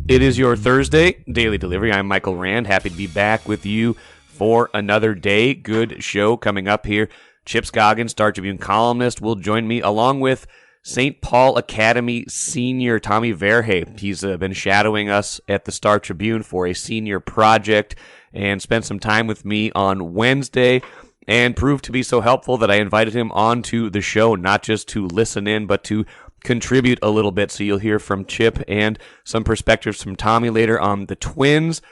It is your Thursday Daily Delivery. I'm Michael Rand. Happy to be back with you for another day. Good show coming up here. Chip Scoggins, Star Tribune columnist, will join me along with St. Paul Academy senior Tommy Verhey. He's been shadowing us at the Star Tribune for a senior project and spent some time with me on Wednesday and proved to be so helpful that I invited him onto the show, not just to listen in, but to contribute a little bit. So you'll hear from Chip and some perspectives from Tommy later on the Twins,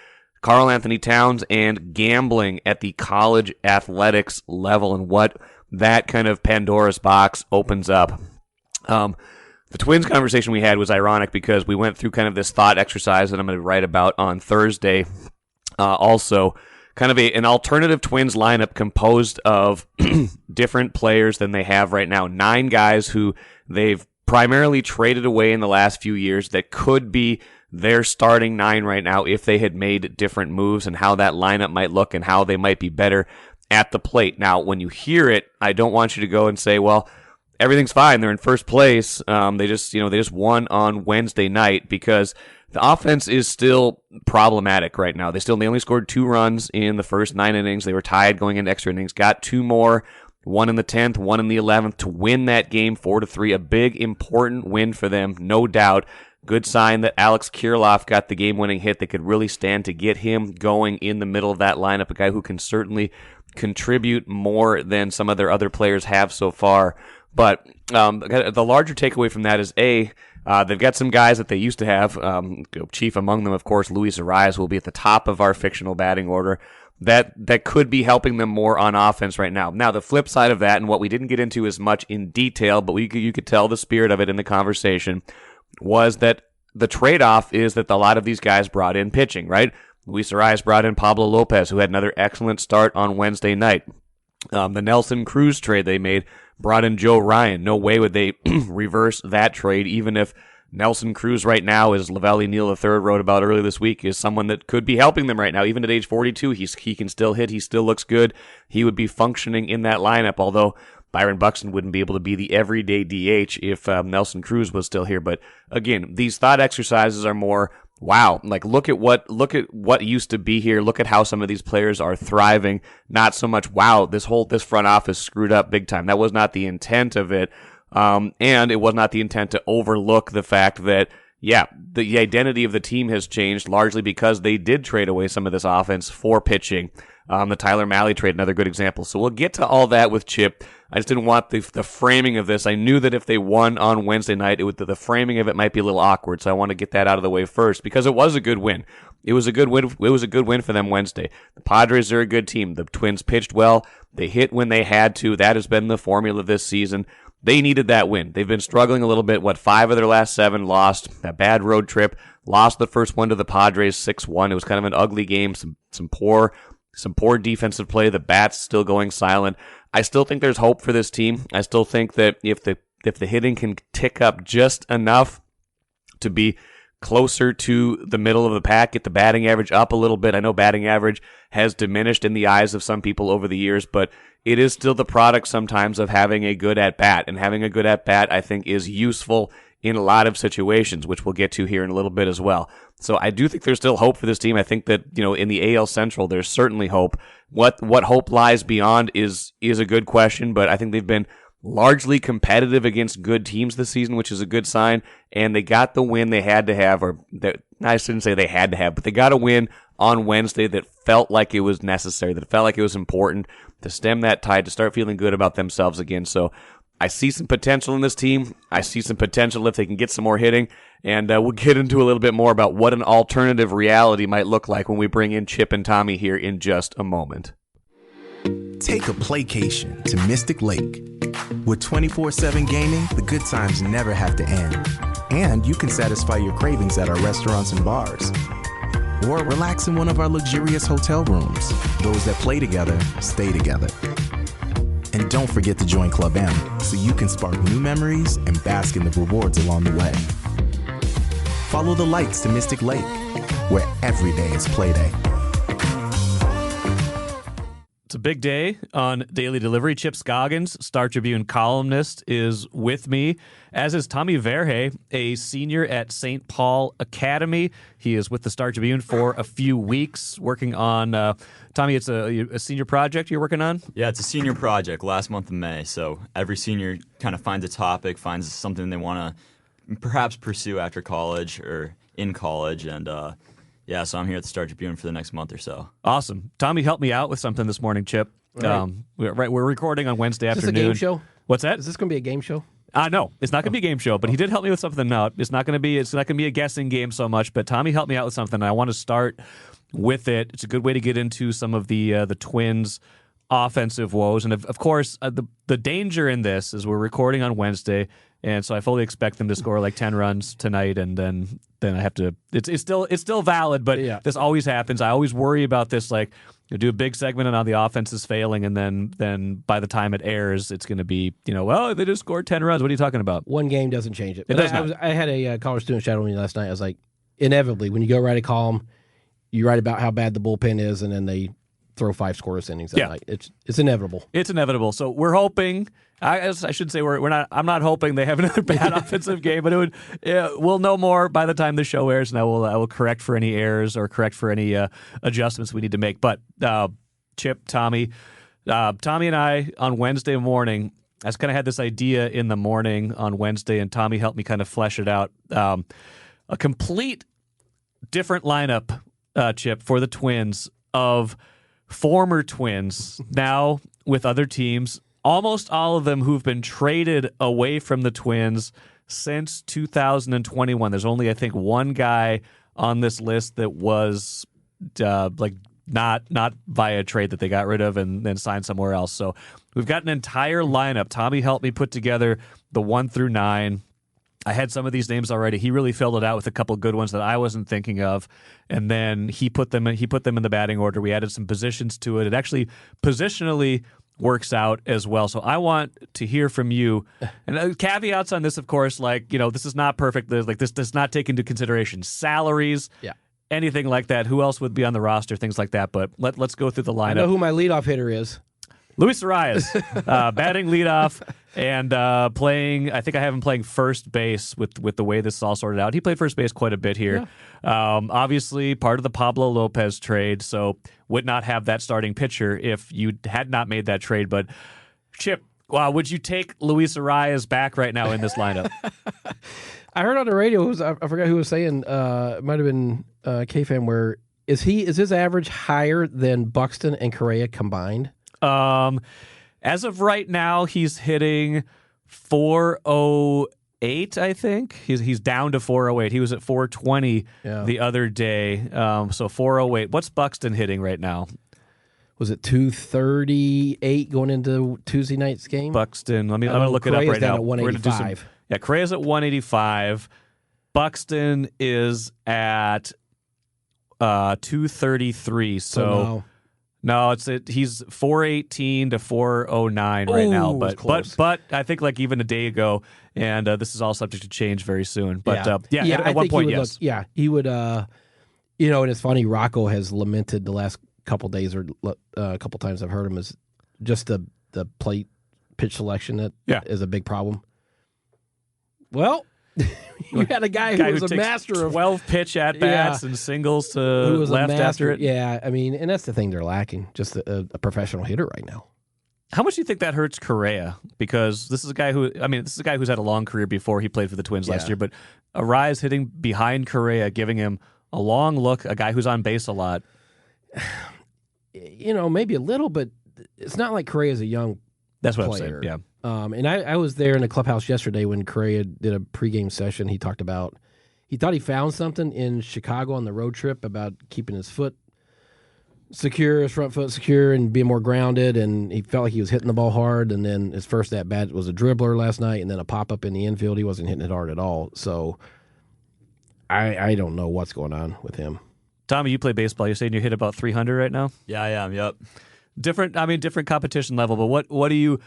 Karl-Anthony Towns, and gambling at the college athletics level and what that kind of Pandora's box opens up. The Twins conversation we had was ironic because we went through kind of this thought exercise that I'm going to write about on Thursday. Also, kind of an alternative Twins lineup composed of different players than they have right now. 9 guys who they've primarily traded away in the last few years that could be their starting 9 right now if they had made different moves, and how that lineup might look and how they might be better at the plate. Now, when you hear it, I don't want you to go and say, well, everything's fine. They're in first place. They just won on Wednesday night, because the offense is still problematic right now. They only scored 2 runs in the first 9 innings. They were tied going into extra innings, got 2 more, one in the 10th, one in the 11th to win that game 4-3. A big, important win for them, no doubt. Good sign that Alex Kirilloff got the game-winning hit that could really stand to get him going in the middle of that lineup, a guy who can certainly contribute more than some of their other players have so far. But the larger takeaway from that is, they've got some guys that they used to have, chief among them, of course, Luis Arias will be at the top of our fictional batting order. That could be helping them more on offense right now. Now, the flip side of that, and what we didn't get into as much in detail, but you could tell the spirit of it in the conversation, was that the trade-off is that a lot of these guys brought in pitching, right? Luis Arias brought in Pablo Lopez, who had another excellent start on Wednesday night. The Nelson Cruz trade they made brought in Joe Ryan. No way would they reverse that trade, even if Nelson Cruz right now, as Lavelli Neal III wrote about earlier this week, is someone that could be helping them right now. Even at age 42, he can still hit. He still looks good. He would be functioning in that lineup, although Byron Buxton wouldn't be able to be the everyday DH if Nelson Cruz was still here. But again, these thought exercises are more, wow, like look at what used to be here. Look at how some of these players are thriving. Not so much, wow, this front office screwed up big time. That was not the intent of it. And it was not the intent to overlook the fact that, the identity of the team has changed largely because they did trade away some of this offense for pitching. The Tyler Mahle trade, another good example. So we'll get to all that with Chip. I just didn't want the framing of this. I knew that if they won on Wednesday night, the framing of it might be a little awkward. So I want to get that out of the way first, because it was a good win. It was a good win. It was a good win for them Wednesday. The Padres are a good team. The Twins pitched well. They hit when they had to. That has been the formula this season. They needed that win. They've been struggling a little bit. 5 of their last 7 lost. That bad road trip. Lost the first one to the Padres 6-1. It was kind of an ugly game. Some poor defensive play. The bat's still going silent. I still think there's hope for this team. I still think that if the hitting can tick up just enough to be closer to the middle of the pack, get the batting average up a little bit. I know batting average has diminished in the eyes of some people over the years, but it is still the product sometimes of having a good at-bat. And having a good at-bat, I think, is useful in a lot of situations, which we'll get to here in a little bit as well. So I do think there's still hope for this team. I think that, in the AL Central, there's certainly hope. What hope lies beyond is a good question, but I think they've been largely competitive against good teams this season, which is a good sign. And they got the win they had to have, I shouldn't say they had to have, but they got a win on Wednesday that felt like it was necessary, that felt like it was important to stem that tide, to start feeling good about themselves again. So I see some potential in this team. I see some potential if they can get some more hitting. And we'll get into a little bit more about what an alternative reality might look like when we bring in Chip and Tommy here in just a moment. Take a playcation to Mystic Lake. With 24/7 gaming, the good times never have to end. And you can satisfy your cravings at our restaurants and bars. Or relax in one of our luxurious hotel rooms. Those that play together, stay together. And don't forget to join Club M so you can spark new memories and bask in the rewards along the way. Follow the lights to Mystic Lake, where every day is play day. It's a big day on Daily Delivery. Chip Scoggins, Star Tribune columnist, is with me, as is Tommy Verhey, a senior at St. Paul Academy. He is with the Star Tribune for a few weeks working on, Tommy, it's a senior project you're working on? Yeah, it's a senior project last month of May. So every senior kind of finds a topic, finds something they want to perhaps pursue after college or in college. And yeah, so I'm here at the Star Tribune for the next month or so. Awesome. Tommy helped me out with something this morning, Chip. Right. We're recording on Wednesday Is this afternoon. a game show? What's that? Is this going to be a game show? No, it's not going to be a game show, but he did help me with something. No, it's not going to be a guessing game so much, but Tommy helped me out with something. And I want to start with it. It's a good way to get into some of the Twins' offensive woes. And of course, the danger in this is we're recording on Wednesday, and so I fully expect them to score like 10 runs tonight, and then I have to. It's still valid, but Yeah. This always happens. I always worry about this. Like, you do a big segment and on the offense is failing, and then by the time it airs, it's going to be well, they just scored 10 runs. What are you talking about? One game doesn't change it. It But does not. I had a college student shadow me last night. I was like, inevitably, when you go write a column, you write about how bad the bullpen is, and then they throw 5 scoreless innings that Yeah. night. It's inevitable. It's inevitable. So we're hoping. I should say we're not. I'm not hoping they have another bad offensive game, but we'll know more by the time the show airs, and I will correct for any errors or correct for any adjustments we need to make. But Chip, Tommy and I on Wednesday morning, I just kind of had this idea in the morning on Wednesday, and Tommy helped me kind of flesh it out. A complete different lineup, Chip, for the Twins of former Twins now with other teams. Almost all of them who've been traded away from the Twins since 2021. There's only, I think, one guy on this list that was not via trade that they got rid of and then signed somewhere else. So we've got an entire lineup. Tommy helped me put together the 1 through 9. I had some of these names already. He really filled it out with a couple good ones that I wasn't thinking of, and then he put them in the batting order. We added some positions to it. It actually positionally works out as well. So I want to hear from you. And caveats on this, of course, this is not perfect. Like, this does not take into consideration salaries, anything like that. Who else would be on the roster, things like that. But let's go through the lineup. I know who my leadoff hitter is. Luis Arias, batting leadoff and playing. I think I have him playing first base with the way this is all sorted out. He played first base quite a bit here. Yeah. Obviously, part of the Pablo Lopez trade, so would not have that starting pitcher if you had not made that trade. But Chip, wow, would you take Luis Arias back right now in this lineup? I heard on the radio, I forgot who was saying, it might have been K-Fan, where is his average higher than Buxton and Correa combined? As of right now, he's hitting 408, I think. He's down to 408. He was at 420 the other day. So 408. What's Buxton hitting right now? Was it 238 going into Tuesday night's game? Buxton, I'm going to look it up right now. At 185. Correa's at 185. Buxton is at 233. So no, he's 418 to 409 right now, but I think like even a day ago, and this is all subject to change very soon. But at one point, yes, he would. And it's funny. Rocco has lamented the last couple days or a couple times I've heard him is just the plate pitch selection that is a big problem. Well. You had a guy who was a master of 12 pitch at bats and singles to left after it. Yeah, I mean, and that's the thing they're lacking, just a professional hitter right now. How much do you think that hurts Correa? Because this is a guy who's had a long career before he played for the Twins last year, but Arias hitting behind Correa, giving him a long look, a guy who's on base a lot. Maybe a little, but it's not like Correa's a young That's what player. I'm saying, yeah. And I was there in the clubhouse yesterday when Correa did a pregame session. He talked about he thought he found something in Chicago on the road trip about keeping his foot secure, his front foot secure, and being more grounded. And he felt like he was hitting the ball hard. And then his first at bat was a dribbler last night, and then a pop up in the infield. He wasn't hitting it hard at all. So I don't know what's going on with him. Tommy, you play baseball. You're saying you hit about 300 right now? Yeah, I am. Yep. Different competition level. But what do you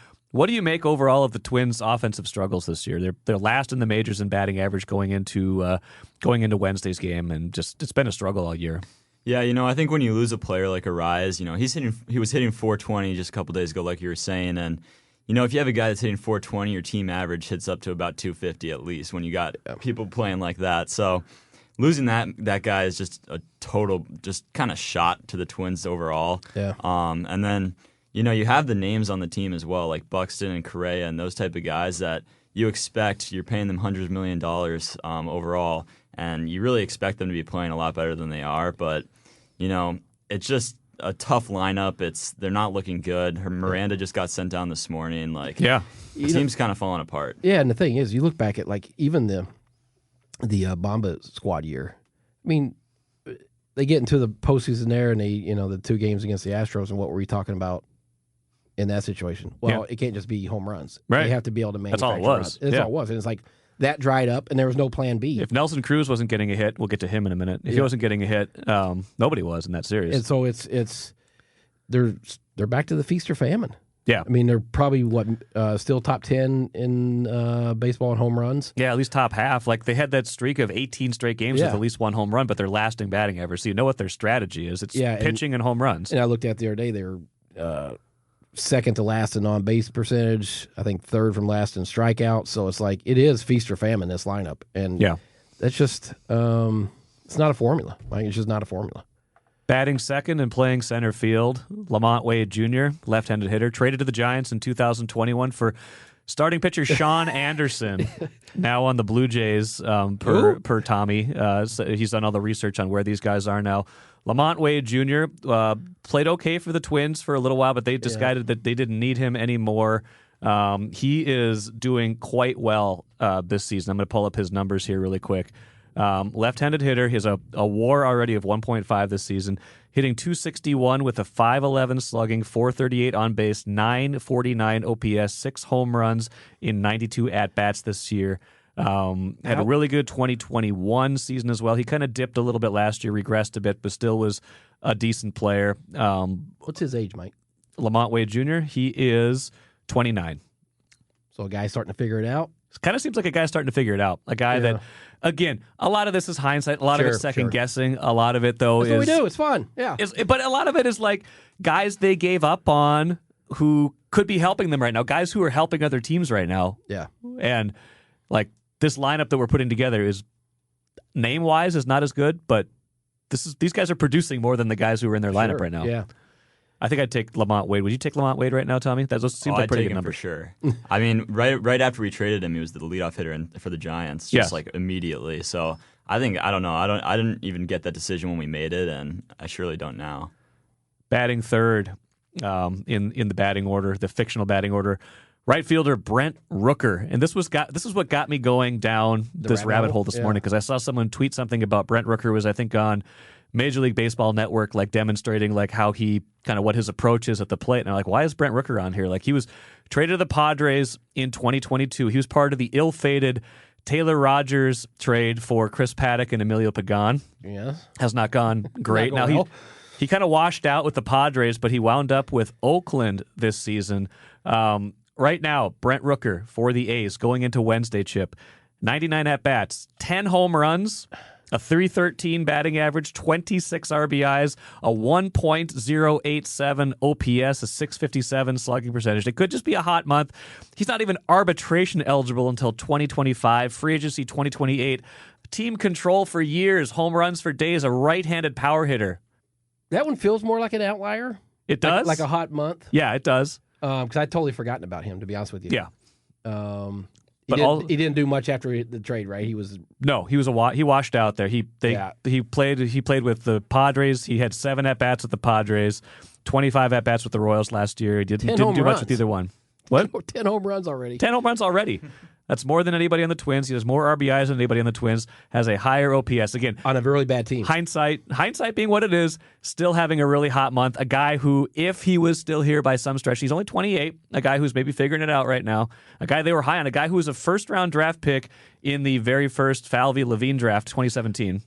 make overall of the Twins' offensive struggles this year? They're last in the majors in batting average going into Wednesday's game, and just it's been a struggle all year. Yeah, I think when you lose a player like Arias, he was hitting 420 just a couple days ago, like you were saying, and if you have a guy that's hitting 420, your team average hits up to about 250 at least when you got people playing like that. So losing that guy is just a total, just kind of shot to the Twins overall. Yeah. And then you have the names on the team as well, like Buxton and Correa and those type of guys that you expect. You're paying them hundreds of $1 million overall. And you really expect them to be playing a lot better than they are, but it's just a tough lineup. They're not looking good. Miranda just got sent down this morning. The team's kind of falling apart. Yeah, and the thing is, you look back at even the Bomba squad year. I mean, they get into the postseason there, and they the 2 games against the Astros, and what were we talking about in that situation? Well, it can't just be home runs. Right. They have to be able to manufacture. That's all it was. Runs. That's all it was, and it's like. That dried up, and there was no plan B. If Nelson Cruz wasn't getting a hit, we'll get to him in a minute. If he wasn't getting a hit, nobody was in that series. And so they're back to the feast or famine. Yeah. I mean, they're probably still top 10 in baseball and home runs. Yeah, at least top half. They had that streak of 18 straight games with at least 1 home run, but they're last in batting average. So you know what their strategy is. It's pitching and home runs. And I looked at the other day, they were second to last in on-base percentage, I think third from last in strikeouts. So it's it is feast or famine, this lineup. And that's just it's not a formula. It's just not a formula. Batting second and playing center field, Lamont Wade Jr., left-handed hitter, traded to the Giants in 2021 for starting pitcher Sean Anderson, now on the Blue Jays per Tommy. So he's done all the research on where these guys are now. Lamont Wade Jr. Played okay for the Twins for a little while, but they decided that they didn't need him anymore. He is doing quite well this season. I'm going to pull up his numbers here really quick. Left-handed hitter. He has a WAR already of 1.5 this season, hitting .261 with a .511 slugging, .438 on base, .949 OPS, 6 home runs in 92 at-bats this year. Had a really good 2021 season as well. He kind of dipped a little bit last year, regressed a bit, but still was a decent player. What's his age, Mike? Lamont Wade Jr., he is 29. So a guy starting to figure it out? It kind of seems like a guy starting to figure it out. A guy that, again, a lot of this is hindsight. A lot of it's second guessing. A lot of it, though, That's what we do. It's fun. Yeah. But a lot of it is guys they gave up on who could be helping them right now. Guys who are helping other teams right now. Yeah. And this lineup that we're putting together is name-wise is not as good, but these guys are producing more than the guys who are in their lineup right now. Yeah. I think I'd take Lamont Wade. Would you take Lamont Wade right now, Tommy? That seems like pretty good number for sure. I mean, right after we traded him, he was the leadoff hitter for the Giants, just immediately. So I don't know. I didn't even get that decision when we made it, and I surely don't now. Batting third in the batting order, the fictional batting order. Right fielder Brent Rooker, and this is what got me going down this rabbit hole this morning, because I saw someone tweet something about Brent Rooker was, I think, on Major League Baseball Network, demonstrating how he what his approach is at the plate. And I'm like, why is Brent Rooker on here? He was traded to the Padres in 2022. He was part of the ill-fated Taylor Rogers trade for Chris Paddock and Emilio Pagan. Yes, has not gone great. Not now he kind of washed out with the Padres, but he wound up with Oakland this season. Right now, Brent Rooker for the A's going into Wednesday, Chip. 99 at-bats, 10 home runs, a .313 batting average, 26 RBIs, a 1.087 OPS, a .657 slugging percentage. It could just be a hot month. He's not even arbitration eligible until 2025, free agency 2028. Team control for years, home runs for days, a right-handed power hitter. That one feels more like an outlier. It does? Like a hot month. Yeah, it does. Because I'd totally forgotten about him, to be honest with you. Yeah. He didn't do much after the trade, right? He washed out there. He played with the Padres. He had 7 at bats with the Padres, 25 at bats with the Royals last year. He didn't do much with either one. What? 10 home runs already. 10 home runs already. That's more than anybody on the Twins. He has more RBIs than anybody on the Twins. Has a higher OPS. Again, on a really bad team. Hindsight being what it is, still having a really hot month. A guy who, if he was still here by some stretch, he's only 28. A guy who's maybe figuring it out right now. A guy they were high on. A guy who was a first-round draft pick in the very first Falvey Levine draft, 2017.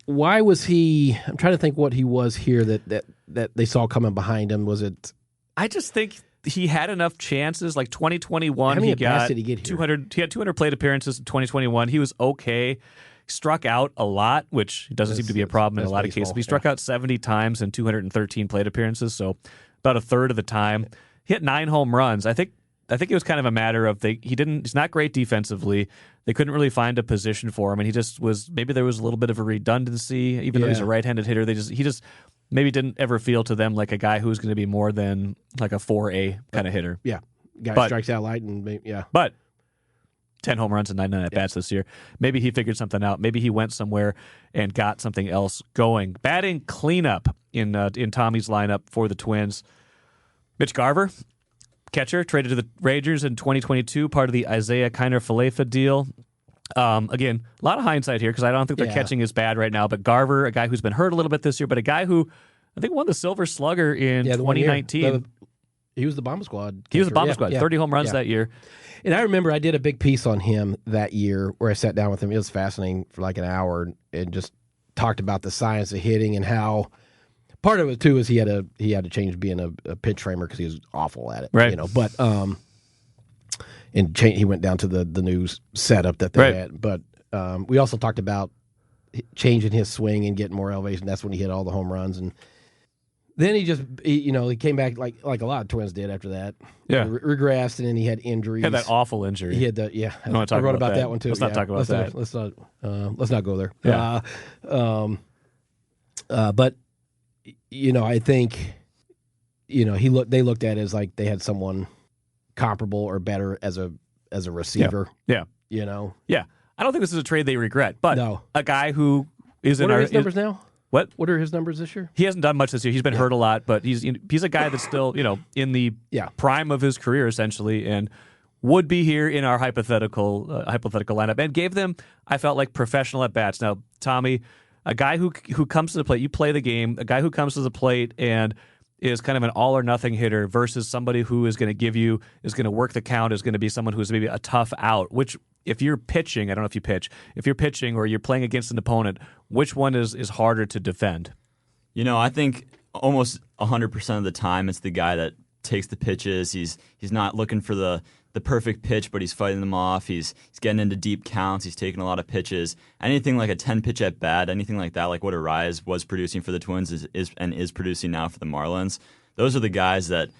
Why was he? I'm trying to think what he was here that they saw coming behind him. Was it? I just think he had enough chances. 2021, how many he got did he get here? 200. He had 200 plate appearances in 2021. He was okay. struck out a lot, which doesn't seem to be a problem in a lot of cases. But he struck out 70 times in 213 plate appearances, so about a third of the time. He hit 9 home runs. I think it was kind of a matter of he's not great defensively. They couldn't really find a position for him, and he just was, maybe there was a little bit of a redundancy, even though he's a right-handed hitter. He just maybe didn't ever feel to them like a guy who's going to be more than like a 4A kind of hitter. Yeah. Guy strikes out light But 10 home runs and 99 at-bats this year. Maybe he figured something out. Maybe he went somewhere and got something else going. Batting cleanup in Tommy's lineup for the Twins. Mitch Garver, catcher, traded to the Rangers in 2022, part of the Isaiah Kiner-Falefa deal. Again, a lot of hindsight here because I don't think their catching is bad right now, but Garver, a guy who's been hurt a little bit this year, but a guy who I think won the Silver Slugger in 2019. He was the Bomber Squad. He was the Bomber Squad. 30 home runs that year. And I remember I did a big piece on him that year where I sat down with him. It was fascinating for like an hour and just talked about the science of hitting and how part of it too is he had to change being a pitch framer because he was awful at it. Right. But he went down to the new setup that they had. But we also talked about changing his swing and getting more elevation. That's when he hit all the home runs. And then he came back like a lot of Twins did after that. Yeah. Regressed, and then he had injuries. He had that awful injury. He had that, I wrote about that one too. Let's not talk about that. Let's not go there. Yeah. But I think they looked at it as like they had someone comparable or better as a receiver. Yeah. Yeah. I don't think this is a trade they regret, but a guy who is what are his numbers now? What are his numbers this year? He hasn't done much this year. He's been hurt a lot, but he's a guy that's still in the prime of his career essentially, and would be here in our hypothetical lineup, and gave them, I felt like, professional at bats. Now, Tommy, a guy who comes to the plate, you play the game. A guy who comes to the plate and is kind of an all or nothing hitter versus somebody who is going to is going to work the count, is going to be someone who's maybe a tough out, which if you're pitching, I don't know if you pitch, if you're pitching or you're playing against an opponent, which one is harder to defend? I think almost 100% of the time it's the guy that takes the pitches. He's not looking for the perfect pitch, but he's fighting them off. He's getting into deep counts. He's taking a lot of pitches. Anything like a 10-pitch at bat, anything like that, like what Arias was producing for the Twins is producing now for the Marlins. Those are the guys that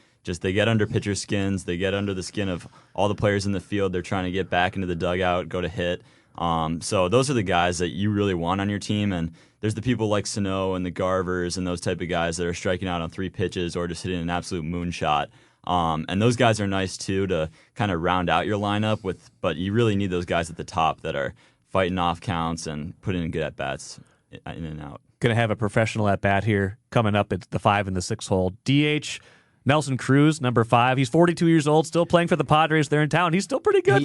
they get under pitcher skins. They get under the skin of all the players in the field. They're trying to get back into the dugout, go to hit. So those are the guys that you really want on your team. And there's the people like Sano and the Garvers and those type of guys that are striking out on 3 pitches or just hitting an absolute moonshot. And those guys are nice too to kind of round out your lineup but you really need those guys at the top that are fighting off counts and putting in good at bats in and out. Going to have a professional at bat here coming up at the 5 and the 6 hole. DH Nelson Cruz, number 5. He's 42 years old, still playing for the Padres. They're in town. He's still pretty good.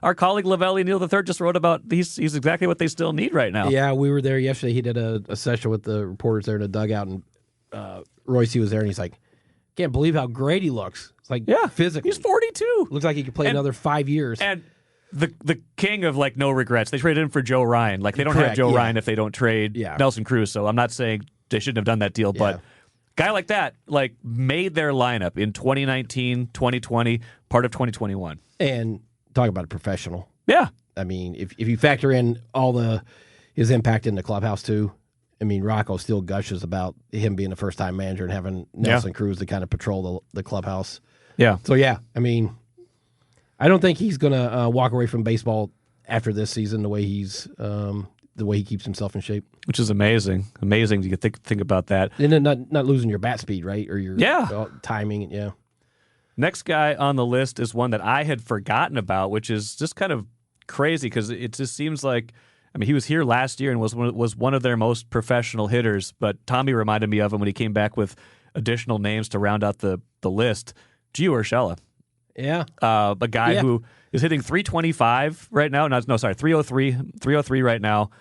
Our colleague Lavelli Neal III just wrote about he's exactly what they still need right now. Yeah, we were there yesterday. He did a session with the reporters there in the dugout, and Royce was there, and he's like, can't believe how great he looks. It's like, physically. He's 42. Looks like he could play another 5 years. And the king of, no regrets. They traded him for Joe Ryan. They don't have Joe Ryan if they don't trade Nelson Cruz, so I'm not saying they shouldn't have done that deal, but guy like that, made their lineup in 2019, 2020, part of 2021. And talk about a professional. Yeah. I mean, if you factor in his impact in the clubhouse too, I mean, Rocco still gushes about him being a first-time manager and having Nelson Cruz to kind of patrol the clubhouse. Yeah. So, I mean, I don't think he's going to walk away from baseball after this season the way he keeps himself in shape. Which is amazing. Amazing to think about that. And then not losing your bat speed, right? Or your timing, Next guy on the list is one that I had forgotten about, which is just kind of crazy because it just seems like, he was here last year and was one of their most professional hitters, but Tommy reminded me of him when he came back with additional names to round out the list. Gio Urshela. Yeah. A guy who is hitting 325 right now. 303 right now.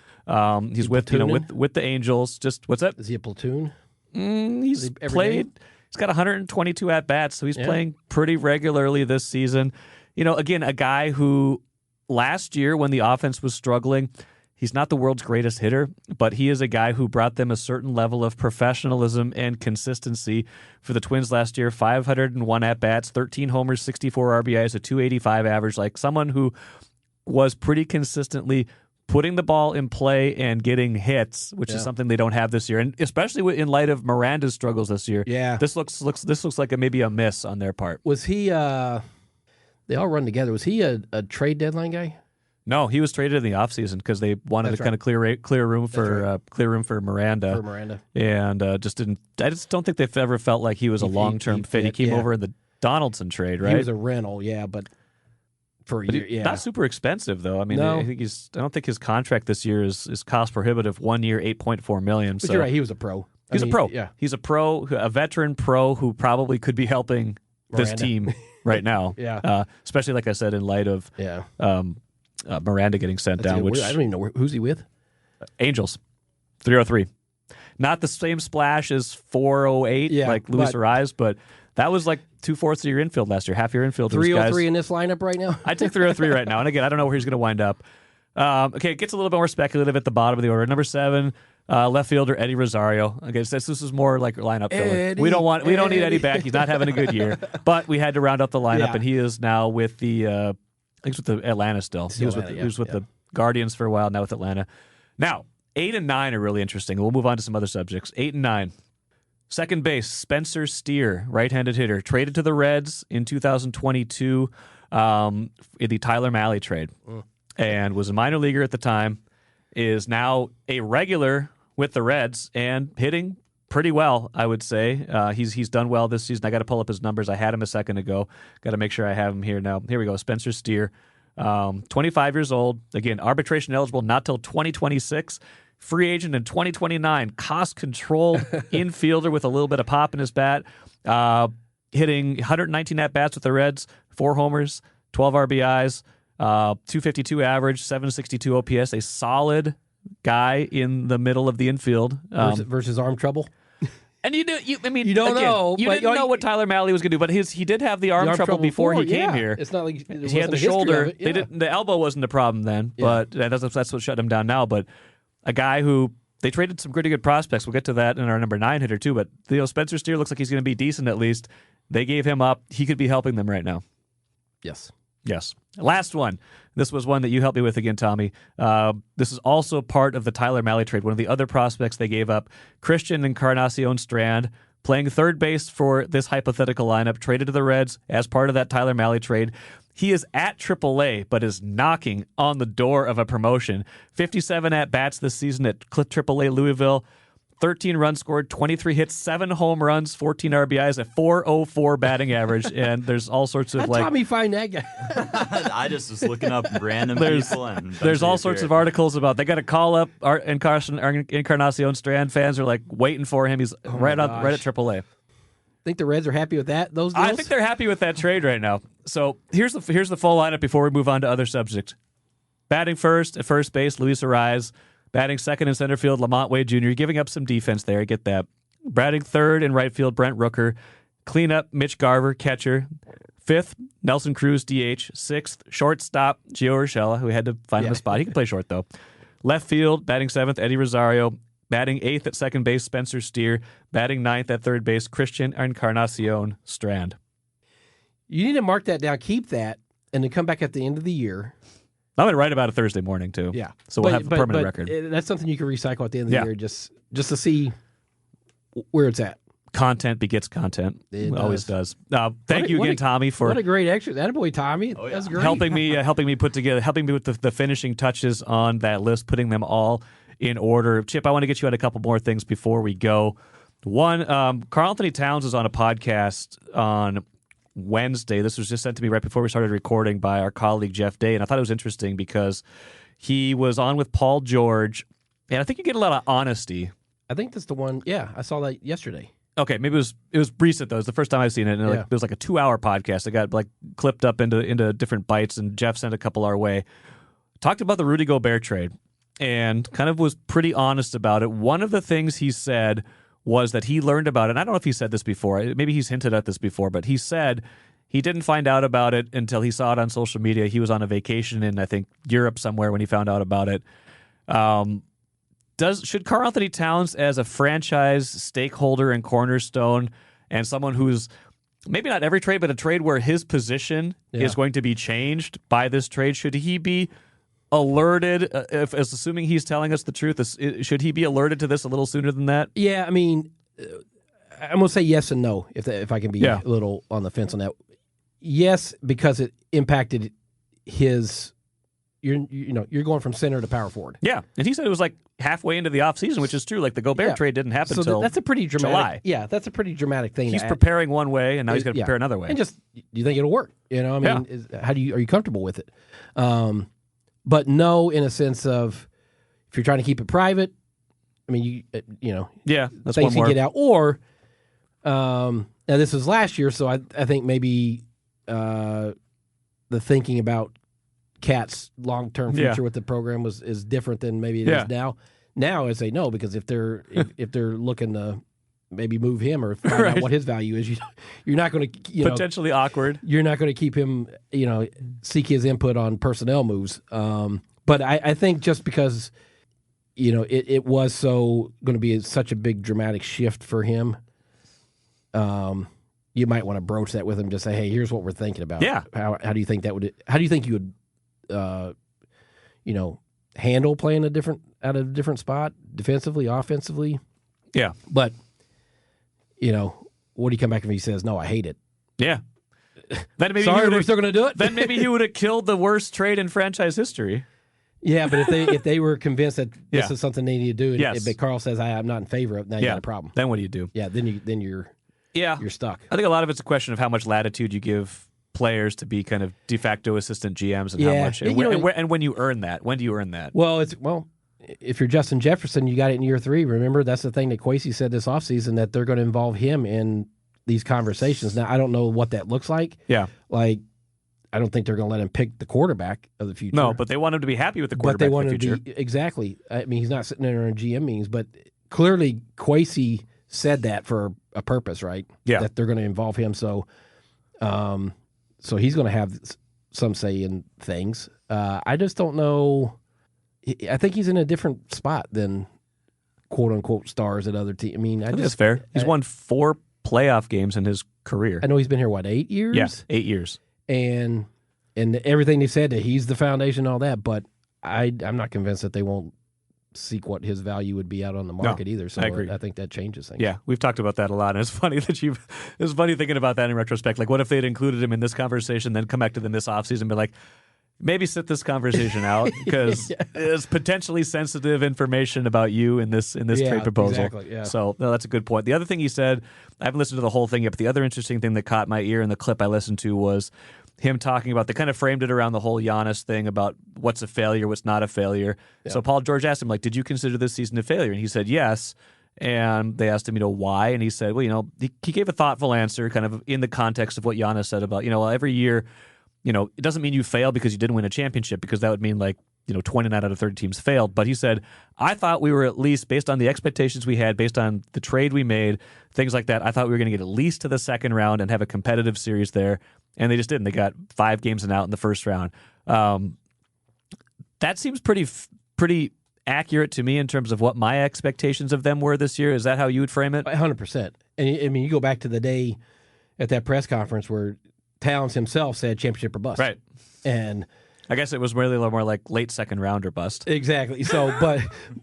He's with the Angels. Just what's that? Is he a platoon? He's played. He's got 122 at bats, so he's playing pretty regularly this season. Again, a guy who last year when the offense was struggling, he's not the world's greatest hitter, but he is a guy who brought them a certain level of professionalism and consistency for the Twins last year. 501 at bats, 13 homers, 64 RBIs, a 285 average. Someone who was pretty consistently putting the ball in play and getting hits, which is something they don't have this year, and especially in light of Miranda's struggles this year. Yeah, this looks like maybe a miss on their part. Was he? They all run together. Was he a trade deadline guy? No, he was traded in the offseason because they wanted to kind of clear room for Miranda. And I just don't think they've ever felt like he was a long-term fit. He came over in the Donaldson trade, right? He was a rental, but for a year, not super expensive though. I mean, no. I don't think his contract this year is cost prohibitive. 1 year, $8.4 million. But you're right, he was a pro. He's a pro. Yeah, he's a pro, a veteran pro who probably could be helping this team right now. Especially like I said, in light of Miranda getting sent down. Which I don't even know who's he with. Angels, 303. Not the same splash as 408 like Luis Arraez, but that was like 2/4 of your infield last year, half your infield. 303 in this lineup right now? I'd take 303 right now. And again, I don't know where he's going to wind up. Okay, it gets a little bit more speculative at the bottom of the order. Number 7, left fielder Eddie Rosario. Okay, so this is more like lineup filler. We don't need Eddie back. He's not having a good year. But we had to round up the lineup, and he is now with the I think it's with the Atlanta still. He was with the Guardians for a while, now with Atlanta. Now, 8 and 9 are really interesting. We'll move on to some other subjects. 8 and 9. Second base, Spencer Steer, right-handed hitter, traded to the Reds in 2022 in the Tyler Mahle trade, and was a minor leaguer at the time, is now a regular with the Reds and hitting pretty well, I would say. He's done well this season. I got to pull up his numbers. I had him a second ago. Got to make sure I have him here now. Here we go, Spencer Steer, 25 years old. Again, arbitration eligible not till 2026. Free agent in 2029, cost-controlled infielder with a little bit of pop in his bat, hitting 119 at-bats with the Reds, 4 homers, 12 RBIs, 252 average, 762 OPS, a solid guy in the middle of the infield. Versus arm trouble? And you don't know. You didn't know what Tyler Mahle was going to do, but he did have the arm trouble before he came here. It's not like he had the shoulder. The elbow wasn't a problem then, but that's what shut him down now. But a guy who they traded some pretty good prospects. We'll get to that in our number 9 hitter too. But Spencer Steer looks like he's going to be decent at least. They gave him up. He could be helping them right now. Yes. Last one. This was one that you helped me with again, Tommy. This is also part of the Tyler Mahle trade. One of the other prospects they gave up, Christian Encarnacion Strand, playing third base for this hypothetical lineup, traded to the Reds as part of that Tyler Mahle trade. He is at AAA, but is knocking on the door of a promotion. 57 at-bats this season at AAA Louisville. 13 runs scored, 23 hits, 7 home runs, 14 RBIs, a 404 batting average, and there's all sorts of How'd Tommy find that guy? I just was looking up random people. And there's all sorts of articles about. They got to call up Encarnacion Strand fans are like waiting for him. He's right at AAA. Think the Reds are happy with that? Those deals? I think they're happy with that trade right now. So here's the full lineup before we move on to other subjects. Batting first at first base, Luis Arraez. Batting second in center field, Lamont Wade Jr. You're giving up some defense there. I get that. Batting third in right field, Brent Rooker. Cleanup, Mitch Garver, catcher. Fifth, Nelson Cruz, DH. Sixth, shortstop, Gio Urshela, who had to find him a spot. He can play short, though. Left field, batting seventh, Eddie Rosario. Batting eighth at second base, Spencer Steer. Batting ninth at third base, Christian Encarnacion Strand. You need to mark that down, keep that, and then come back at the end of the year. I'm going to write about it Thursday morning, too. Yeah. So we'll have a permanent record. That's something you can recycle at the end of the year just to see where it's at. Content begets content. It always does. Thank you again, Tommy, for what a great extra. Attaboy, Tommy. Oh, yeah. That's great. helping me with the finishing touches on that list, putting them all in order. Chip, I want to get you at a couple more things before we go. One, Karl-Anthony Towns is on a podcast on Wednesday. This was just sent to me right before we started recording by our colleague Jeff Day, and I thought it was interesting because he was on with Paul George, and I think you get a lot of honesty. I think that's the one. Yeah, I saw that yesterday. Okay, maybe it was recent though. It was the first time I've seen it, and it was like a 2-hour podcast. It got like clipped up into different bites, and Jeff sent a couple our way. Talked about the Rudy Gobert trade, and kind of was pretty honest about it. One of the things he said was that he learned about it, and I don't know if he said this before, maybe he's hinted at this before, but he said he didn't find out about it until he saw it on social media. He was on a vacation in, I think, Europe somewhere when he found out about it. Should Karl-Anthony Towns, as a franchise stakeholder and cornerstone, and someone who's maybe not every trade, but a trade where his position is going to be changed by this trade, should he be alerted, if assuming he's telling us the truth, should he be alerted to this a little sooner than that? Yeah, I mean, I'm going to say yes and no, if I can be a little on the fence on that. Yes, because it impacted his. You're going from center to power forward. Yeah, and he said it was like halfway into the offseason, which is true. Like the Gobert trade didn't happen until that's a pretty dramatic. July. Yeah, that's a pretty dramatic thing. He's preparing one way, and now he's going to prepare another way. And just, do you think it'll work? I mean, are you comfortable with it? But no, in a sense of if you're trying to keep it private. I mean, that's things one more. can get out. Or now this was last year, so I think maybe the thinking about Cat's long-term future with the program is different than maybe it is now. Now I say no, because if they're looking to maybe move him or find out what his value is, you're not going to potentially awkward. You're not going to keep him seek his input on personnel moves. But I think just because it was so going to be such a big dramatic shift for him, you might want to broach that with him. Just say, hey, here's what we're thinking about. Yeah. How do you think that would? How do you think you would? Handle playing at a different spot, defensively, offensively. Yeah. But, what do you come back if he says, no, I hate it? Yeah. Then maybe sorry, we're still going to do it? Then maybe he would have killed the worst trade in franchise history. Yeah, but if they were convinced that this is something they need to do, and if Carl says, I'm not in favor of it, now you got a problem. Then what do you do? Yeah, then you're stuck. I think a lot of it's a question of how much latitude you give players to be kind of de facto assistant GMs and how much and when you earn that. When do you earn that? Well, if you're Justin Jefferson, you got it in year 3. Remember, that's the thing that Kwesi said this offseason, that they're going to involve him in these conversations. Now, I don't know what that looks like. Yeah. Like, I don't think they're going to let him pick the quarterback of the future. No, but they want him to be happy with the quarterback of the future. Exactly. I mean, he's not sitting there in GM meetings, but clearly Kwesi said that for a purpose, right? Yeah. That they're going to involve him. So he's going to have some say in things. I just don't know. I think he's in a different spot than quote unquote stars at other teams. I mean, that's fair. He's won 4 playoff games in his career. I know he's been here 8 years. Yeah, 8 years. And everything they said that he's the foundation, and all that. But I'm not convinced that they won't seek what his value would be out on the market either. So I agree. I think that changes things. Yeah, we've talked about that a lot, and it's funny that it's funny thinking about that in retrospect. Like, what if they'd included him in this conversation, then come back to them this offseason and be like, maybe sit this conversation out because it's potentially sensitive information about you in this trade proposal. Exactly, yeah. So no, that's a good point. The other thing he said, I haven't listened to the whole thing yet, but the other interesting thing that caught my ear in the clip I listened to was him talking about, they kind of framed it around the whole Giannis thing about what's a failure, what's not a failure. Yeah. So Paul George asked him, like, did you consider this season a failure? And he said yes. And they asked him, why? And he said, well, he gave a thoughtful answer kind of in the context of what Giannis said about, every year, it doesn't mean you fail because you didn't win a championship, because that would mean 29 out of 30 teams failed. But he said, I thought we were at least, based on the expectations we had, based on the trade we made, things like that, I thought we were going to get at least to the second round and have a competitive series there. And they just didn't. They got 5 games and out in the first round. That seems pretty accurate to me in terms of what my expectations of them were this year. Is that how you would frame it? 100%. And I mean, you go back to the day at that press conference where Towns himself said championship or bust. Right. And I guess it was really a little more like late second round or bust. Exactly. So,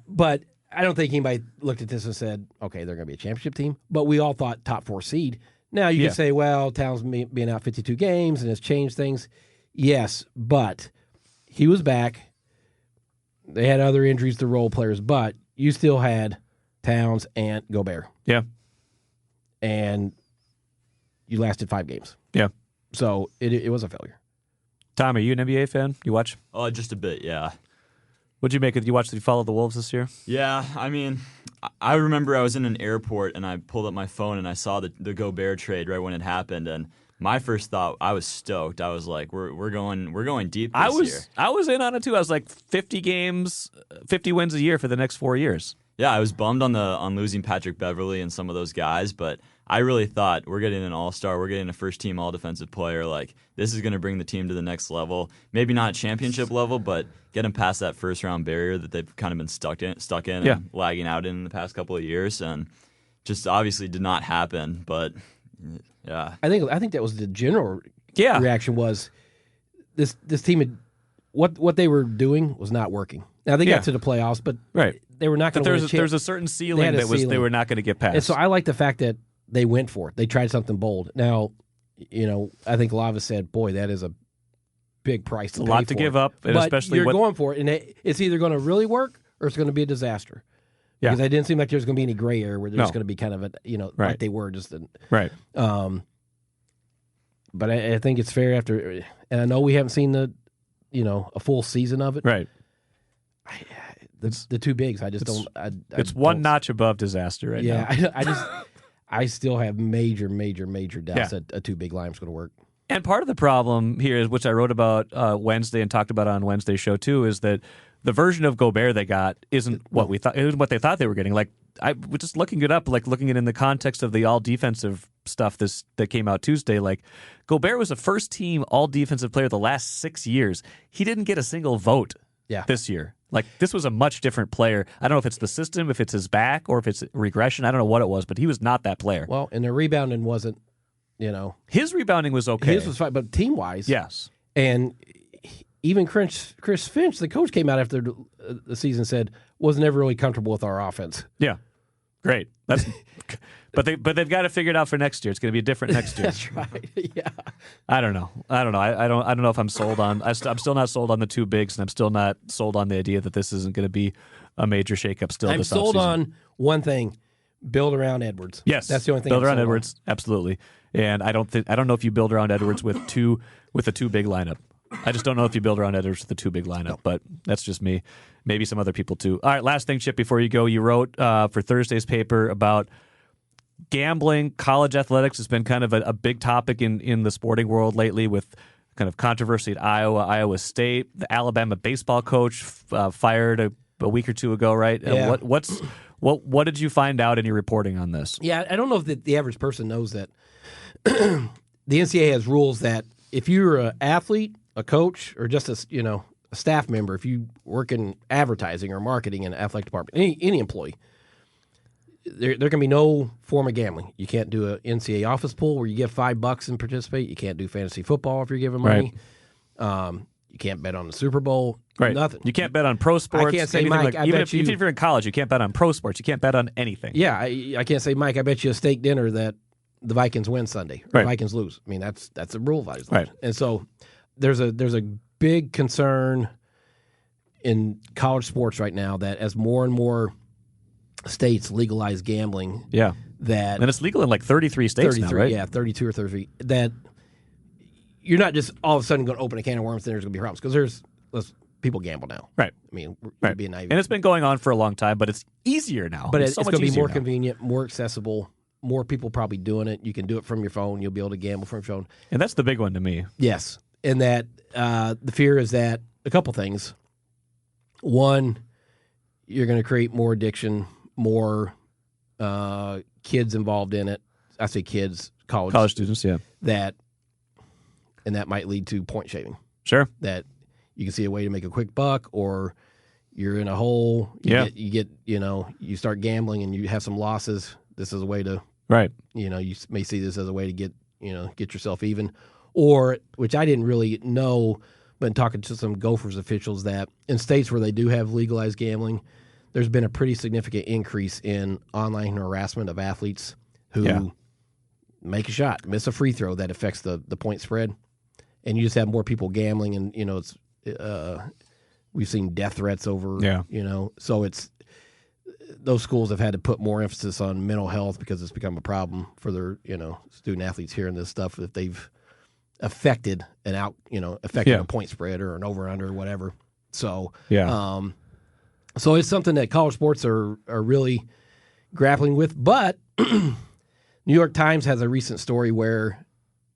but I don't think anybody looked at this and said, okay, they're going to be a championship team. But we all thought top 4 seed. Now you can say, well, Towns being out 52 games and has changed things. Yes, but he was back. They had other injuries to role players, but you still had Towns and Gobert. Yeah. And you lasted 5 games. Yeah. So it was a failure. Tom, are you an NBA fan? You watch? Oh, just a bit, yeah. What'd you make of? Did you follow the Wolves this year? Yeah, I mean, I remember I was in an airport and I pulled up my phone and I saw the Gobert trade right when it happened, and my first thought, I was stoked. I was like, we're going deep this year. I was in on it too. I was like 50 games, 50 wins a year for the next 4 years. Yeah, I was bummed on losing Patrick Beverley and some of those guys, but I really thought we're getting an all-star, we're getting a first-team all-defensive player. Like, this is going to bring the team to the next level. Maybe not championship level, but get them past that first-round barrier that they've kind of been stuck in and lagging out in the past couple of years, and just obviously did not happen. But yeah, I think that was the general reaction was this team what they were doing was not working. Now they got to the playoffs, but they were not going to win. There's a certain ceiling they were not going to get past. And so I like the fact that they went for it. They tried something bold. Now, I think a lot of us said, "Boy, that is a big price to pay for." A lot to give up, and but especially you're going for it, and it's either going to really work or it's going to be a disaster. Yeah. Because it didn't seem like there's going to be any gray area where there's going to be kind of a like they were just right. But I think it's fair after, and I know we haven't seen a full season of it. Right. The two bigs, I just don't. It's one notch above disaster right now. Yeah, I still have major doubts that a two big lineup's going to work. And part of the problem here is, which I wrote about Wednesday and talked about on Wednesday's show too, is that the version of Gobert they got isn't what we thought. It isn't what they thought they were getting. Like I was just looking it up, like looking at it in the context of the all defensive stuff that came out Tuesday. Like Gobert was a first team all defensive player the last 6 years. He didn't get a single vote this year. Like this was a much different player. I don't know if it's the system, if it's his back, or if it's regression. I don't know what it was, but he was not that player. Well, and the rebounding wasn't. His rebounding was okay. His was fine, but team wise, yes. And even Chris Finch, the coach, came out after the season and said was never really comfortable with our offense. Yeah, great. That's but they've got to figure it out for next year. It's going to be different next year. That's right. Yeah. I don't know. I don't know if I'm sold on. I'm still not sold on the two bigs, and I'm still not sold on the idea that this isn't going to be a major shakeup. Still, I'm this sold offseason. on one thing: build around Edwards. Yes, that's the only thing. Build around Edwards, absolutely. And I don't know if you build around Edwards with a two big lineup. I just don't know if you build around Edwards with a two big lineup, but that's just me. Maybe some other people too. All right, last thing, Chip, before you go, you wrote for Thursday's paper about gambling. College athletics has been kind of a big topic in the sporting world lately, with kind of controversy at Iowa State. The Alabama baseball coach fired a week or two ago, right? Yeah. What did you find out in your reporting on this? Yeah, I don't know if the average person knows that the NCAA has rules that if you're an athlete, a coach, or just a staff member, if you work in advertising or marketing in an athletic department, any employee, there can be no form of gambling. You can't do an NCAA office pool where you give $5 and participate. You can't do fantasy football if you're giving money. Right. You can't bet on the Super Bowl. Right. Nothing. You can't bet on pro sports. I can't say, Mike, even if you're in college, you can't bet on pro sports. You can't bet on anything. Yeah, I can't say, Mike, I bet you a steak dinner that the Vikings win Sunday or the Vikings lose. I mean, that's a rule violation. Right. And so there's a big concern in college sports right now that as more and more states legalize gambling, that and it's legal in like 33 states now, right? Yeah, 32 or 33. That you're not just all of a sudden going to open a can of worms and there's going to be problems, because people gamble now. Right. I mean, right. Being naive. And it's been going on for a long time, but it's easier now. But it's so going to be more now. convenient, more accessible. More people probably doing it. You can do it from your phone. You'll be able to gamble from your phone. And that's the big one to me. Yes. And that the fear is that a couple things. One, you're going to create more addiction, more kids involved in it. I say kids, college students, yeah. And that might lead to point shaving. Sure. That you can see a way to make a quick buck, or you're in a hole. You start gambling and you have some losses. This is a way to, you may see this as a way to get yourself even. Or, which I didn't really know, but in talking to some Gophers officials, that in states where they do have legalized gambling, there's been a pretty significant increase in online harassment of athletes who make a shot, miss a free throw that affects the point spread. And you just have more people gambling, and, it's we've seen death threats over, so it's, those schools have had to put more emphasis on mental health because it's become a problem for their, student athletes hearing this stuff, that they've affected a point spread or an over under or whatever. So, so it's something that college sports are really grappling with. But New York Times has a recent story where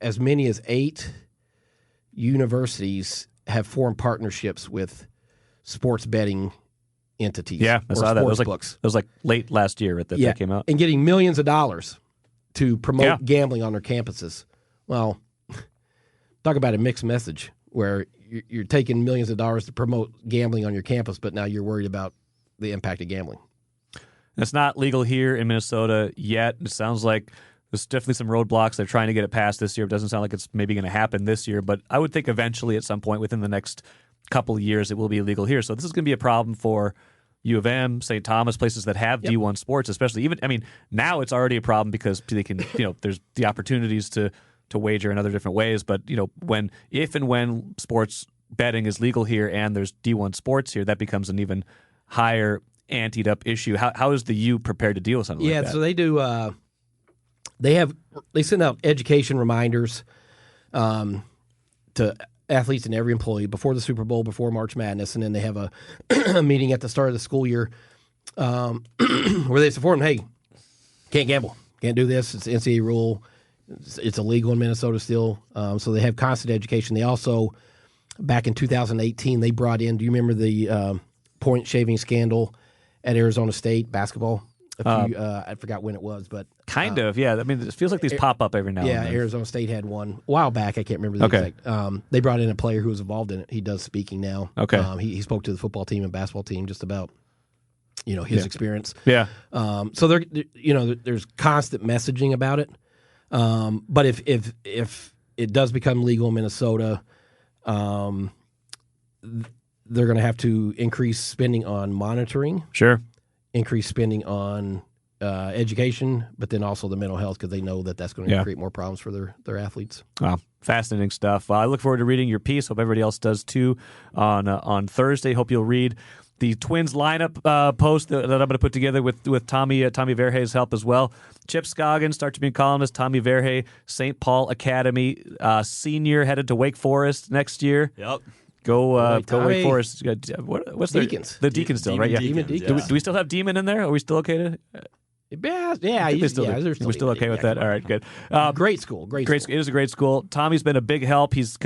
as many as 8 universities have formed partnerships with sports betting entities. Yeah, I saw that. Books. It was like late last year that came out. And getting millions of dollars to promote gambling on their campuses. Well, talk about a mixed message where you're taking millions of dollars to promote gambling on your campus, but now you're worried about the impact of gambling. It's not legal here in Minnesota yet. It sounds like there's definitely some roadblocks. They're trying to get it passed this year. It doesn't sound like it's maybe going to happen this year, but I would think eventually at some point within the next couple of years it will be illegal here. So this is going to be a problem for U of M, St. Thomas, places that have D1 sports, especially. Now it's already a problem because they can, there's the opportunities to wager in other different ways. But, if and when sports betting is legal here and there's D1 sports here, that becomes an even higher anteed up issue. How is the U prepared to deal with something like that? Yeah, so they do. They send out education reminders to athletes and every employee before the Super Bowl, before March Madness, and then they have a meeting at the start of the school year where they support them. Hey, can't gamble, can't do this. It's an NCAA rule. It's illegal in Minnesota still. So they have constant education. They also, back in 2018, they brought in. Do you remember the point shaving scandal at Arizona State basketball? I forgot when it was, but kind of, yeah. It feels like these pop up every now and then. Yeah, Arizona State had one a while back. I can't remember the exact. They brought in a player who was involved in it. He does speaking now. Okay, he spoke to the football team and basketball team just about his experience. Yeah. So there's constant messaging about it. But if it does become legal in Minnesota, they're going to have to increase spending on monitoring. Sure. Increase spending on education, but then also the mental health because they know that's going to create more problems for their athletes. Wow, fascinating stuff. I look forward to reading your piece. Hope everybody else does too on Thursday. Hope you'll read the Twins lineup post that I'm going to put together with Tommy Verhey's help as well. Chip Scoggins, Star Tribune columnist, Tommy Verhey, St. Paul Academy senior, headed to Wake Forest next year. Yep. Go Wake Forest. What's Deacons? The Deacons still, right? Yeah. Demons, Do we still have Demon in there? Are we still okay to? We're still okay with that. All right, good. Great school. Great It is a great school. Tommy's been a big help. He's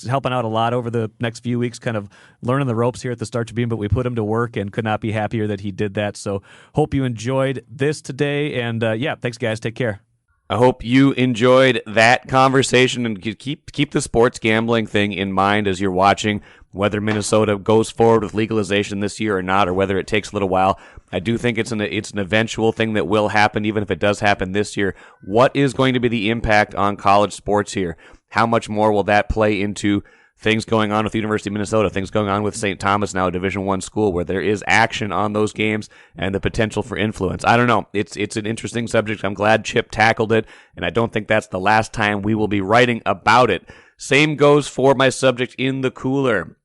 helping out a lot over the next few weeks, kind of learning the ropes here at the Star Tribune. But we put him to work and could not be happier that he did that. So hope you enjoyed this today. And thanks guys. Take care. I hope you enjoyed that conversation and keep the sports gambling thing in mind as you're watching whether Minnesota goes forward with legalization this year or not, or whether it takes a little while. I do think it's an eventual thing that will happen, even if it does happen this year. What is going to be the impact on college sports here? How much more will that play into things going on with the University of Minnesota, things going on with St. Thomas, now a Division I school, where there is action on those games and the potential for influence? I don't know. It's an interesting subject. I'm glad Chip tackled it, and I don't think that's the last time we will be writing about it. Same goes for my subject in the cooler.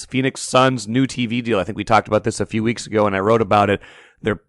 Phoenix Suns' new TV deal. I think we talked about this a few weeks ago, and I wrote about it. They're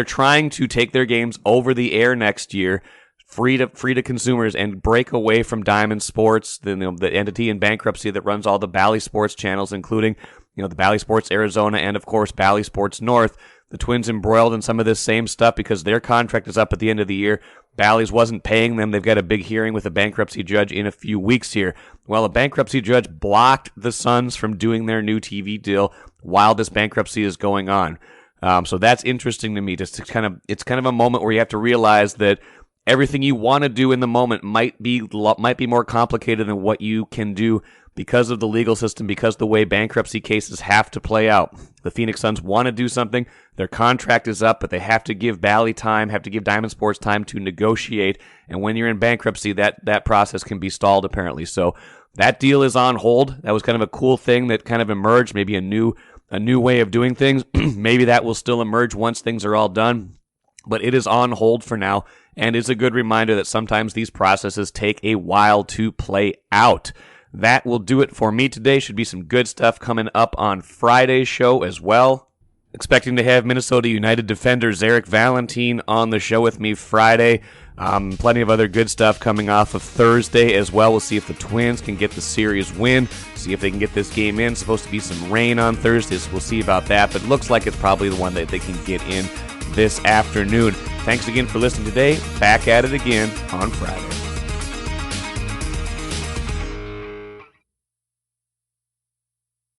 trying to take their games over the air next year, free to consumers, and break away from Diamond Sports, the entity in bankruptcy that runs all the Bally Sports channels, including the Bally Sports Arizona and of course Bally Sports North. The Twins embroiled in some of this same stuff because their contract is up at the end of the year. Bally's wasn't paying them. They've got a big hearing with a bankruptcy judge in a few weeks here. Well, a bankruptcy judge blocked the Suns from doing their new TV deal while this bankruptcy is going on. So that's interesting to me. It's kind of a moment where you have to realize that everything you want to do in the moment might be more complicated than what you can do because of the legal system, because the way bankruptcy cases have to play out. The Phoenix Suns want to do something. Their contract is up, but they have to give Bally time, have to give Diamond Sports time to negotiate. And when you're in bankruptcy, that process can be stalled, apparently. So that deal is on hold. That was kind of a cool thing that kind of emerged, maybe a new way of doing things. Maybe that will still emerge once things are all done. But it is on hold for now, and it's a good reminder that sometimes these processes take a while to play out. That will do it for me today. Should be some good stuff coming up on Friday's show as well. Expecting to have Minnesota United defender Zarek Valentine on the show with me Friday. Plenty of other good stuff coming off of Thursday as well. We'll see if the Twins can get the series win, see if they can get this game in. Supposed to be some rain on Thursday, so we'll see about that, but it looks like it's probably the one that they can get in this afternoon. Thanks again for listening today. Back at it again on Friday.